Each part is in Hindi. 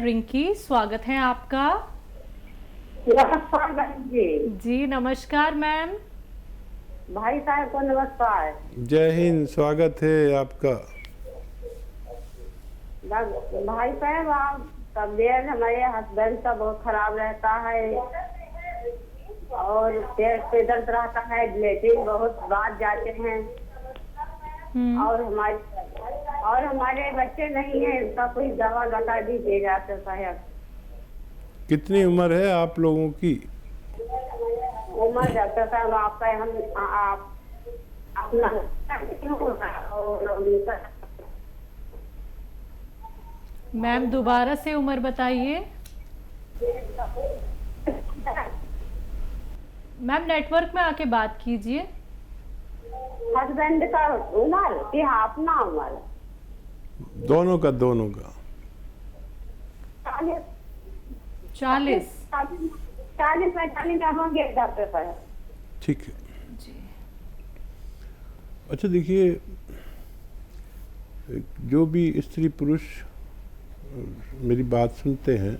रिंकी, स्वागत है आपका। नमस्कार बहन जी। जी नमस्कार मैम। भाई साहब को नमस्कार। जय हिंद, स्वागत है आपका। भाई साहब, आप तबीयत हमारे हस्बैंड का बहुत खराब रहता है और पेट पे दर्द रहता है, लेटिन बहुत बात जाते हैं और हमारे बच्चे नहीं है, इसका कोई दवा बता दीजिएगा तो साहब। कितनी उम्र है आप लोगों की? उम्र डॉक्टर साहब आपका आप अपना मैम दोबारा से उम्र बताइए। मैम नेटवर्क में आके बात कीजिए। हस्बैंड का उम्र कि अपना उम्र? दोनों का 40। 40-45 का होंगे डॉक्टर साहब। ठीक है जी। अच्छा देखिए, जो भी स्त्री पुरुष मेरी बात सुनते हैं,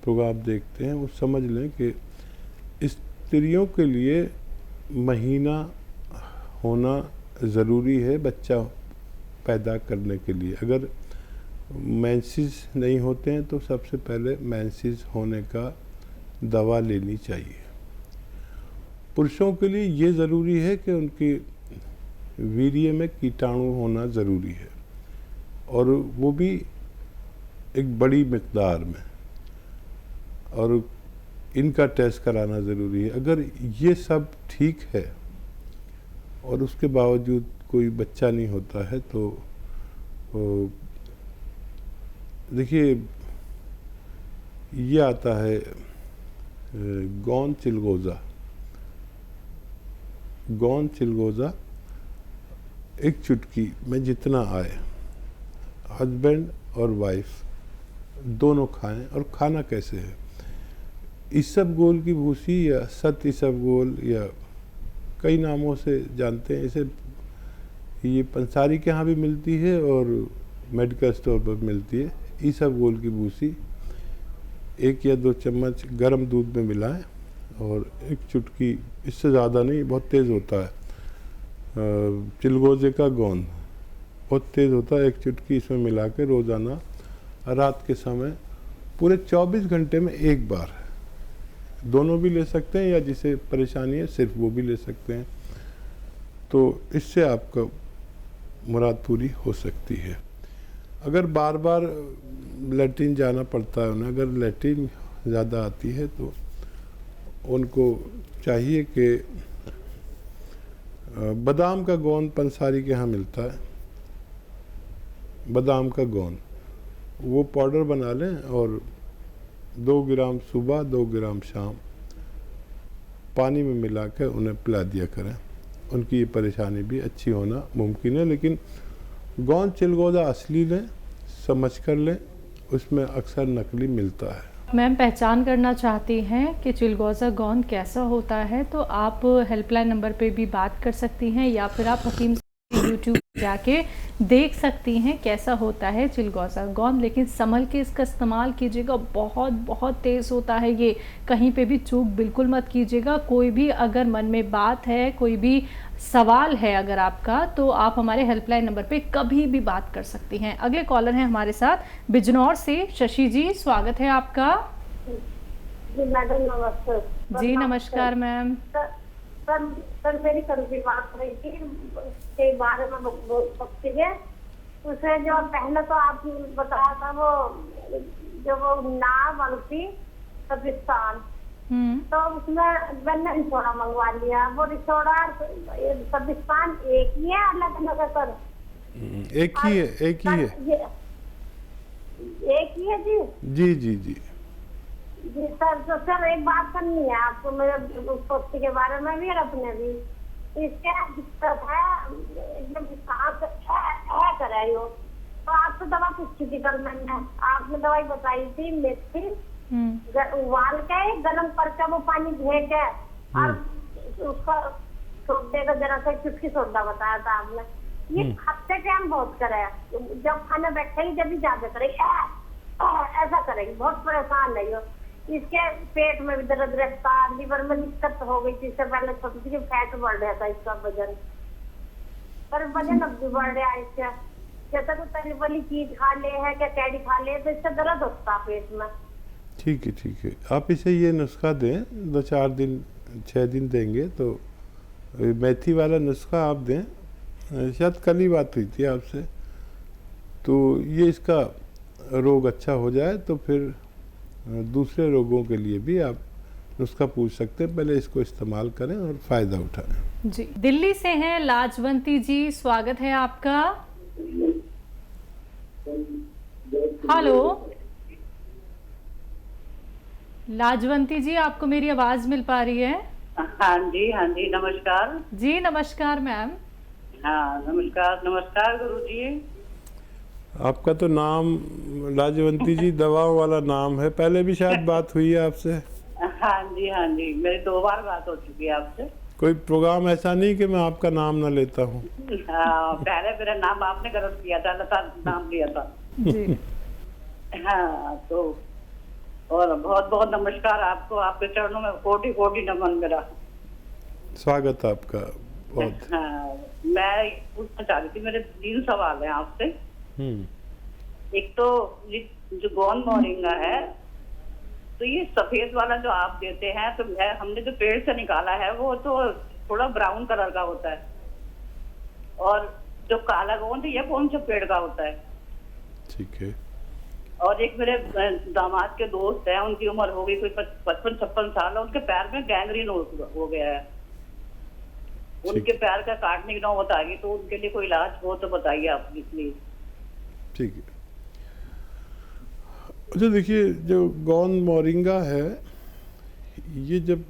प्रोग्राम देखते हैं, वो समझ लें कि स्त्रियों के लिए महीना होना ज़रूरी है बच्चा पैदा करने के लिए। अगर मेंसेस नहीं होते हैं तो सबसे पहले मेंसेस होने का दवा लेनी चाहिए। पुरुषों के लिए ये ज़रूरी है कि उनके वीर्य में कीटाणु होना ज़रूरी है, और वो भी एक बड़ी मिकदार में, और इनका टेस्ट कराना ज़रूरी है। अगर ये सब ठीक है और उसके बावजूद कोई बच्चा नहीं होता है तो देखिए, ये आता है गौन चिलगोज़ा एक चुटकी में जितना आए, हस्बैंड और वाइफ दोनों खाएं। और खाना कैसे है? इसबगोल की भूसी या सत इसबगोल या कई नामों से जानते हैं इसे। ये पंसारी के यहाँ भी मिलती है और मेडिकल स्टोर पर मिलती है। इसबगोल की भूसी 1 या 2 चम्मच गर्म दूध में मिलाएं और एक चुटकी, इससे ज़्यादा नहीं, बहुत तेज़ होता है, चिलगोज़े का गोंद बहुत तेज़ होता है, एक चुटकी इसमें मिला के रोज़ाना रात के समय पूरे 24 घंटे में एक बार, दोनों भी ले सकते हैं या जिसे परेशानी है सिर्फ वो भी ले सकते हैं। तो इससे आपका मुराद पूरी हो सकती है। अगर बार बार लैट्रिन जाना पड़ता है उन्हें, अगर लैट्रिन ज़्यादा आती है तो उनको चाहिए कि बादाम का गोंद पंसारी के यहाँ मिलता है, बादाम का गोंद, वो पाउडर बना लें और 2 ग्राम सुबह 2 ग्राम शाम पानी में मिला कर उन्हें पिला दिया करें। उनकी ये परेशानी भी अच्छी होना मुमकिन है। लेकिन गोंद चिलगोज़ा असली लें, समझ कर लें, उसमें अक्सर नकली मिलता है। मैम पहचान करना चाहती हैं कि चिलगोज़ा गोंद कैसा होता है, तो आप हेल्पलाइन नंबर पे भी बात कर सकती हैं या फिर आप हकीम यूट्यूब जाके देख सकती हैं कैसा होता है चिलगोज़ा गोंद। लेकिन संभल के इसका इस्तेमाल कीजिएगा, बहुत बहुत तेज़ होता है ये, कहीं पे भी चूक बिल्कुल मत कीजिएगा। कोई भी अगर मन में बात है, कोई भी सवाल है अगर आपका, तो आप हमारे हेल्पलाइन नंबर पे कभी भी बात कर सकती हैं। अगले कॉलर हैं हमारे साथ बिजनौर से, शशि जी, स्वागत है आपका। जी मैडम नमस्ते। जी नमस्कार मैम। सर मेरी कल की बात हुई थी के बारे में बोल सकती है। उसे जो पहले तो आपने बताया था वो जो वो नाव वाली सबिस्तान, तो उसमें मैंने रिसोड़ा मंगवा लिया। वो रिसोड़ा सबिस्तान एक ही है, अलग अलग है सर? एक ही है, एक ही है, एक ही है जी। जी जी जी जी सर, तो सर एक बात करनी है आपको मेरे पोती के बारे में भी और अपने भी। इसके दिक्कत है, एकदम सांस है करे हो। तो आपसे दवा पूछी थी कल मैंने, आपने दवाई बताई थी मेथी उबाल के गर्म करके वो पानी धे के और उसका सोडे का जरा सा चुटकी सोडा बताया था आपने। ये खाते टाइम बहुत करे, जब खाने बैठे ही जब भी ज्यादा करे ऐसा रही, बहुत परेशान रही हो। इसके पेट में भी दर्द रहता, लीवर में दिक्कत हो गई थी। इससे पहले सोचती थी फैट बढ़ रहा था इसका वजन, पर वजन अब भी बढ़ रहा है इसका। जैसा कोई तली वाली चीज खा ले है क्या कैडी खा ले तो इससे दर्द होता है पेट में। ठीक है, आप इसे ये नुस्खा दें, 2-4 दिन 6 दिन देंगे तो मेथी वाला नुस्खा आप दें। शायद कल ही बात हुई थी आपसे, तो ये इसका रोग अच्छा हो जाए तो फिर दूसरे रोगों के लिए भी आप नुस्खा पूछ सकते हैं। पहले इसको इस्तेमाल करें और फ़ायदा उठाएं। जी, दिल्ली से हैं लाजवंती जी, स्वागत है आपका। हेलो लाजवंती जी, आपको मेरी आवाज मिल पा रही है? हाँ जी, नमस्कार। जी नमस्कार मैम। हाँ नमस्कार गुरुजी। आपका तो नाम लाजवंती जी दवाओं वाला नाम है, पहले भी शायद बात हुई है आपसे। हाँ जी, मेरी 2 बार बात हो चुकी है आपसे। कोई प्रोग्राम ऐसा नहीं कि मैं आपका नाम ना लेता हूँ। हाँ, पहले मेरा नाम आपने गलत किया था, लता नाम लिया था जी। हाँ, तो और बहुत बहुत नमस्कार आपको, आपके चरणों में कोटि कोटि नमन मेरा। स्वागत आपका बहुत। हाँ, मैं पूछना चाह रही थी, मेरे 3 सवाल हैं आपसे। एक तो जो गोंद मोरिंगा है, तो ये सफेद वाला जो आप देते हैं, तो हमने जो पेड़ से निकाला है वो तो थोड़ा ब्राउन कलर का होता है, और जो काला गोंद ये कौन से पेड़ का होता है? ठीक है। और एक मेरे दामाद के दोस्त हैं, उनकी उम्र हो गई कोई 55-56 साल, उनके पैर में गैंग्रीन हो गया है। उनके पैर का काटने की नौबत आ गई, तो उनके लिए कोई इलाज हो तो बताइए आप प्लीज। ठीक है। अच्छा देखिए, जो गोंद मोरिंगा है ये जब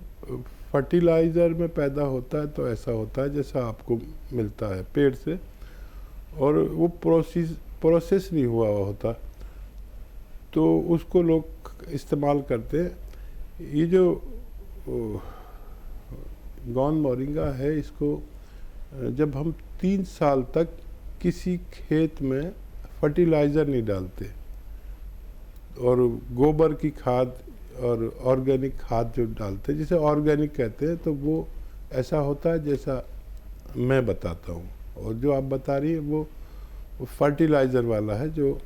फर्टिलाइज़र में पैदा होता है तो ऐसा होता है जैसा आपको मिलता है पेड़ से, और वो प्रोसेस नहीं हुआ होता, तो उसको लोग इस्तेमाल करते हैं। ये जो गोंद मोरिंगा है, इसको जब हम 3 साल तक किसी खेत में फर्टिलाइज़र नहीं डालते और गोबर की खाद और ऑर्गेनिक खाद जो डालते हैं, जिसे ऑर्गेनिक कहते हैं, तो वो ऐसा होता है जैसा मैं बताता हूँ। और जो आप बता रही है वो फर्टिलाइज़र वाला है, जो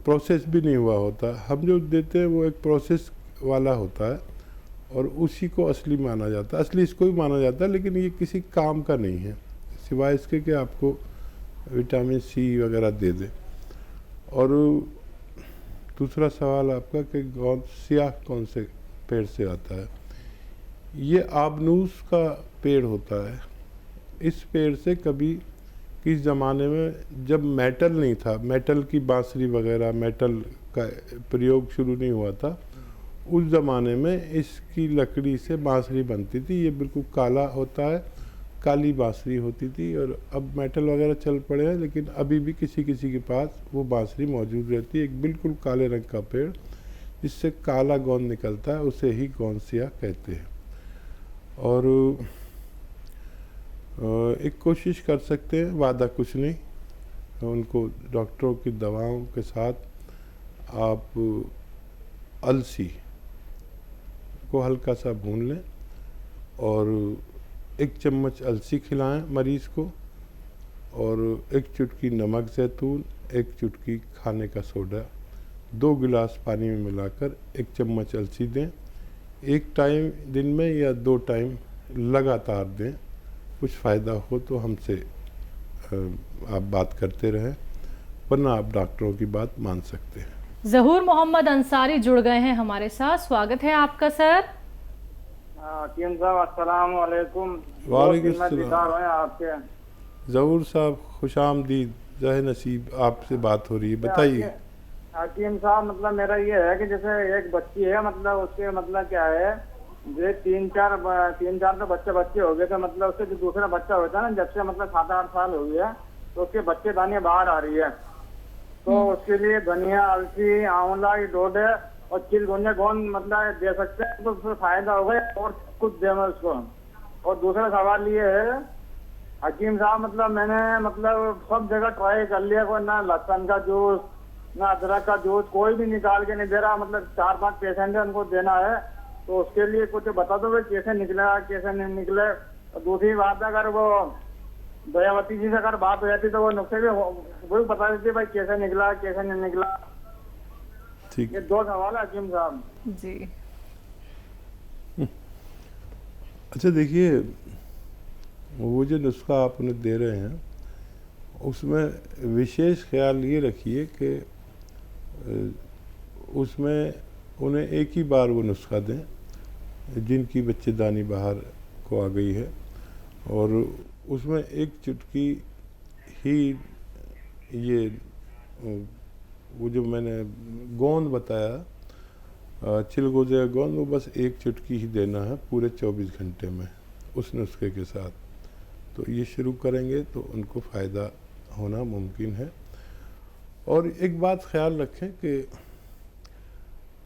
प्रोसेस भी नहीं हुआ होता। हम जो देते हैं वो एक प्रोसेस वाला होता है और उसी को असली माना जाता है, असली इसको भी माना जाता है, लेकिन ये किसी काम का नहीं है सिवाय इसके कि आपको विटामिन सी वगैरह दे दे। और दूसरा सवाल आपका कि गोंद स्याह कौन से पेड़ से आता है, ये आबनूस का पेड़ होता है। इस पेड़ से कभी किस ज़माने में जब मेटल नहीं था, मेटल की बांसुरी वगैरह, मेटल का प्रयोग शुरू नहीं हुआ था, उस ज़माने में इसकी लकड़ी से बांसुरी बनती थी। ये बिल्कुल काला होता है, काली बांसुरी होती थी। और अब मेटल वगैरह चल पड़े हैं, लेकिन अभी भी किसी किसी के पास वो बांसुरी मौजूद रहती है। एक बिल्कुल काले रंग का पेड़ जिससे काला गोंद निकलता है, उसे ही गोंद स्याह कहते हैं। और एक कोशिश कर सकते हैं, वादा कुछ नहीं, उनको डॉक्टरों की दवाओं के साथ आप अलसी को हल्का सा भून लें और 1 चम्मच अलसी खिलाएं मरीज़ को, और 1 चुटकी नमक ज़ैतून, 1 चुटकी खाने का सोडा 2 गिलास पानी में मिलाकर 1 चम्मच अलसी दें। 1 टाइम दिन में या 2 टाइम लगातार दें। कुछ फ़ायदा हो तो हमसे आप बात करते रहें, वरना आप डॉक्टरों की बात मान सकते हैं। ज़हूर मोहम्मद अंसारी जुड़ गए हैं हमारे साथ, स्वागत है आपका सर। टीम साहब अस्सलाम वालेकुम। वालेकुम सलाम। आपके ज़हूर साहब खुशामदीद, जय नसीब, आपसे बात हो रही है, बताइए। टीम साहब, मतलब मेरा ये है कि जैसे एक बच्ची है, मतलब उसके मतलब क्या है, ये 3-4 तो बच्चे हो गए थे, मतलब उससे जो दूसरा बच्चा होता है ना, जब से मतलब 7-8 साल हो गया, तो उसके बच्चे दानियाँ बाहर आ रही है। तो उसके लिए धनिया, अलसी, आंवला, डोडे और चिलगोंजा गोंद मतलब दे सकते हैं, तो उससे फायदा होगा, और कुछ देना उसको। और दूसरा सवाल ये है हकीम साहब, मतलब मैंने मतलब सब जगह ट्राई कर लिया, कोई ना लहसुन का जूस, ना अदरक का जूस कोई भी निकाल के नहीं दे रहा। मतलब 4-5 पेशेंट है, उनको देना है, तो उसके लिए कुछ बता दो भाई कैसे निकलेगा कैसे नहीं निकले। और दूसरी बात, अगर वो दयावती जी से अगर बात हो जाती तो वो नुस्खे भी वो भी बता देती भाई कैसे निकला कैसे नहीं निकला। ठीक। ये 2 सवाल है हकीम साहब जी। अच्छा देखिए, वो जो नुस्खा आप उन्हें दे रहे हैं उसमें विशेष ख्याल ये रखिए कि उसमें उन्हें एक ही बार वो नुस्खा दें जिनकी बच्चेदानी बाहर को आ गई है, और उसमें एक चुटकी ही ये वो जो मैंने गोंद बताया चिलगोजे का गोंद, वो बस एक चुटकी ही देना है पूरे 24 घंटे में उस नुस्खे के साथ। तो ये शुरू करेंगे तो उनको फ़ायदा होना मुमकिन है। और एक बात ख्याल रखें कि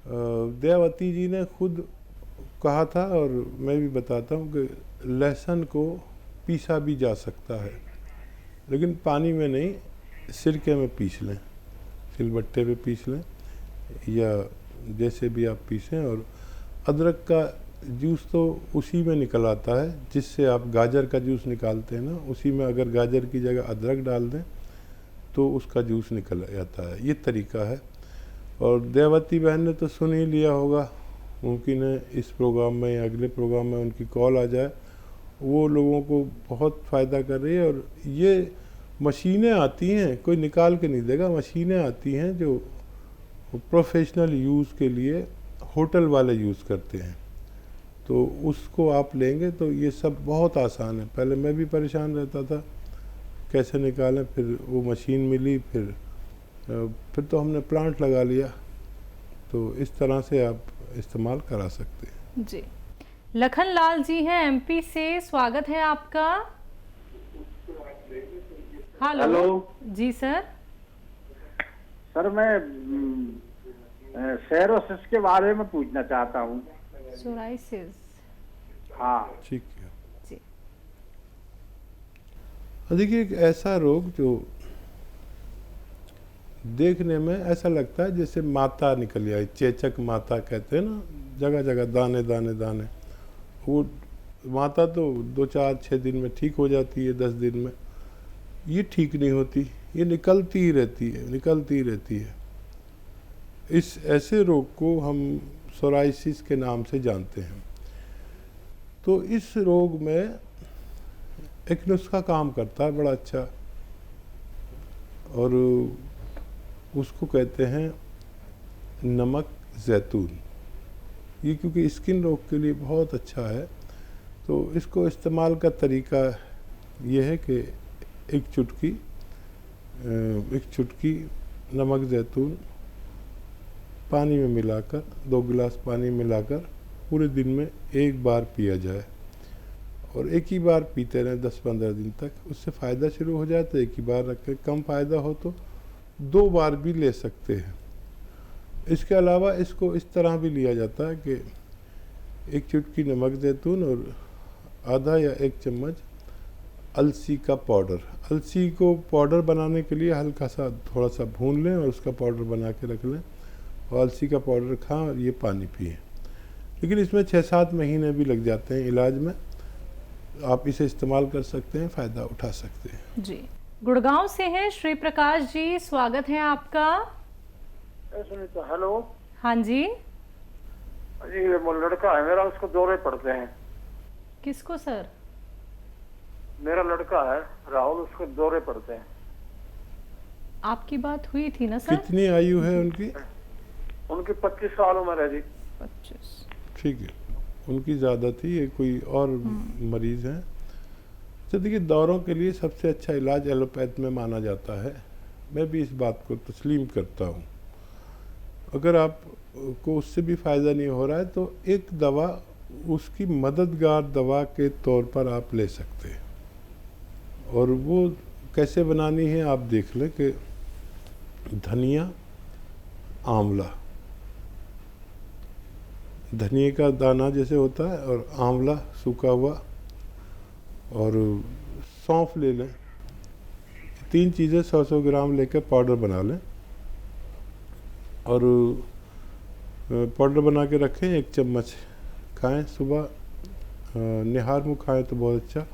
दयावती जी ने खुद कहा था, और मैं भी बताता हूँ कि लहसुन को पीसा भी जा सकता है, लेकिन पानी में नहीं, सिरके में पीस लें, सिलबट्टे पे पीस लें या जैसे भी आप पीसें। और अदरक का जूस तो उसी में निकल आता है जिससे आप गाजर का जूस निकालते हैं ना, उसी में अगर गाजर की जगह अदरक डाल दें तो उसका जूस निकल जाता है। ये तरीका है। और दयावती बहन ने तो सुन ही लिया होगा, मुमकिन है इस प्रोग्राम में या अगले प्रोग्राम में उनकी कॉल आ जाए। वो लोगों को बहुत फ़ायदा कर रही है। और ये मशीनें आती हैं, कोई निकाल के नहीं देगा, मशीनें आती हैं जो प्रोफेशनल यूज़ के लिए होटल वाले यूज़ करते हैं, तो उसको आप लेंगे तो ये सब बहुत आसान है। पहले मैं भी परेशान रहता था कैसे निकालें, फिर वो मशीन मिली, फिर तो हमने प्लांट लगा लिया। तो इस तरह से आप इस्तेमाल करा सकते हैं। जी। लखन लाल जी हैं एमपी से, स्वागत है आपका। हेलो जी सर। सर मैं सेरोसिस के बारे में पूछना चाहता हूँ। सोराइसिस। हाँ ठीक है जी। देखिए, एक ऐसा रोग जो देखने में ऐसा लगता है जैसे माता निकल आई, चेचक माता कहते हैं ना, जगह जगह दाने दाने दाने। वो माता तो 2-4-6 दिन में ठीक हो जाती है, 10 दिन में। ये ठीक नहीं होती, ये निकलती ही रहती है, निकलती ही रहती है। इस ऐसे रोग को हम सोराइसिस के नाम से जानते हैं। तो इस रोग में एक नुस्खा काम करता है बड़ा अच्छा, और उसको कहते हैं नमक ज़ैतून। ये क्योंकि स्किन रोग के लिए बहुत अच्छा है, तो इसको इस्तेमाल का तरीका ये है कि एक चुटकी नमक ज़ैतून पानी में मिलाकर, 2 गिलास पानी मिलाकर पूरे दिन में एक बार पिया जाए, और एक ही बार पीते रहें 10-15 दिन तक। उससे फ़ायदा शुरू हो जाए तो एक ही बार रखें, कम फ़ायदा हो तो 2 बार भी ले सकते हैं। इसके अलावा इसको इस तरह भी लिया जाता है कि एक चुटकी नमक ज़ैतून और आधा या 1 चम्मच अलसी का पाउडर। अलसी को पाउडर बनाने के लिए हल्का सा थोड़ा सा भून लें और उसका पाउडर बना के रख लें, और अलसी का पाउडर खाएं और ये पानी पिएं। लेकिन इसमें 6-7 महीने भी लग जाते हैं इलाज में। आप इसे इस्तेमाल कर सकते हैं, फ़ायदा उठा सकते हैं। जी। गुड़गांव से हैं श्री प्रकाश जी, स्वागत है आपका। हेलो। हाँ जी। जी वो लड़का है मेरा, उसको दौरे पड़ते हैं। किसको सर? मेरा लड़का है राहुल, उसको दौरे पड़ते हैं। आपकी बात हुई थी ना सर? कितनी आयु है उनकी? उनकी 25 साल उम्र है जी। 25। ठीक है, उनकी ज़्यादा थी, ये कोई और मरीज़ हैं। तो देखिए, दौरों के लिए सबसे अच्छा इलाज एलोपैथ में माना जाता है। मैं भी इस बात को तस्लीम करता हूँ। अगर आप को उससे भी फ़ायदा नहीं हो रहा है तो एक दवा उसकी मददगार दवा के तौर पर आप ले सकते हैं, और वो कैसे बनानी है आप देख लें कि धनिया, आंवला, धनिया का दाना जैसे होता है, और आंवला सूखा हुआ, और सौंफ ले लें। 3 चीज़ें 100-100 ग्राम लेकर पाउडर बना लें, और पाउडर बना के रखें, 1 चम्मच खाएं सुबह, निहार मुँह खाएं तो बहुत अच्छा,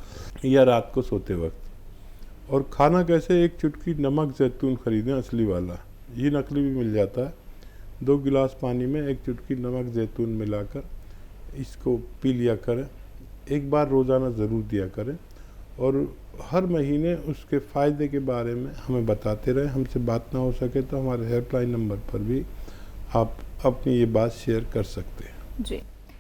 या रात को सोते वक्त। और खाना कैसे, 1 चुटकी नमक जैतून खरीदें असली वाला, ये नकली भी मिल जाता है। 2 गिलास पानी में 1 चुटकी नमक जैतून मिलाकर इसको पी लिया करें, 1 बार रोज़ाना ज़रूर दिया करें। और हर महीने उसके फ़ायदे के बारे में हमें बताते रहें। हमसे बात ना हो सके तो हमारे हेल्पलाइन नंबर पर भी आप अपनी ये बात शेयर कर सकते हैं। जी।